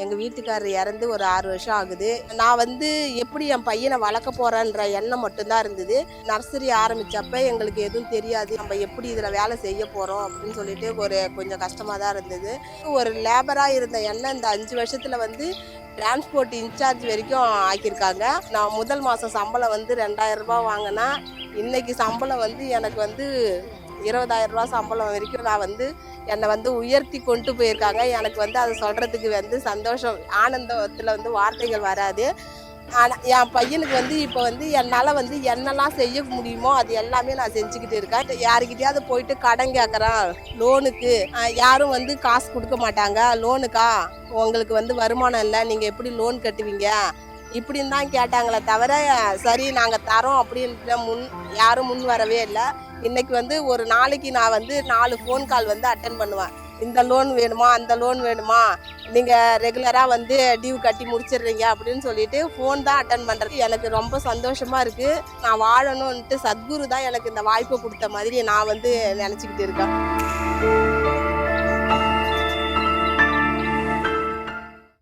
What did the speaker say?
எங்கள் வீட்டுக்காரர் இறந்து ஒரு 6 வருஷம் ஆகுது. நான் எப்படி என் பையனை வளர்க்க போகிறேன்ற எண்ணம் மட்டும்தான் இருந்தது. நர்சரி ஆரம்பித்தப்ப எங்களுக்கு எதுவும் தெரியாது. நம்ம எப்படி இதில் வேலை செய்ய போகிறோம் அப்படின்னு சொல்லிட்டு கொஞ்சம் கஷ்டமாக தான் இருந்தது. ஒரு லேபராக இருந்த எண்ணம் இந்த 5 வருஷத்தில் டிரான்ஸ்போர்ட் இன்சார்ஜ் வரைக்கும் ஆக்கியிருக்காங்க. நான் முதல் மாதம் சம்பளம் 2000 ரூபாய் வாங்கினா, இன்னைக்கு சம்பளம் எனக்கு 20,000 ரூபா சம்பளம் வரைக்கும் நான் என்னை உயர்த்தி கொண்டு போயிருக்காங்க. எனக்கு அதை சொல்கிறதுக்கு சந்தோஷம், ஆனந்தத்தில் வார்த்தைகள் வராது. ஆனால் என் பையனுக்கு இப்போ என்னால் என்னெல்லாம் செய்ய முடியுமோ அது எல்லாமே நான் செஞ்சுக்கிட்டு இருக்கேன். யாருக்கிட்டையாவது போயிட்டு கடன் கேட்குறேன் லோனுக்கு, யாரும் காசு கொடுக்க மாட்டாங்க. லோனுக்கா உங்களுக்கு வருமானம் இல்லை, நீங்கள் எப்படி லோன் கட்டுவீங்க இப்படின்னு தான் கேட்டாங்களே தவிர, சரி நாங்கள் தரோம் அப்படின்ற யாரும் முன் வரவே இல்லை. இன்னைக்கு ஒரு நாளைக்கு நான் 4 ஃபோன் கால் அட்டன் பண்ணுவேன். இந்த லோன் வேணுமா, அந்த லோன் வேணுமா, நீங்கள் ரெகுலராக டியூ கட்டி முடிச்சிடுறீங்க அப்படின்னு சொல்லிட்டு ஃபோன் தான் அட்டன் பண்ணுறது. எனக்கு ரொம்ப சந்தோஷமாக இருக்குது. நான் வாழணும்ன்ட்டு சத்குரு தான் எனக்கு இந்த வாய்ப்பை கொடுத்த மாதிரி நான் நினச்சிக்கிட்டு இருக்கேன்.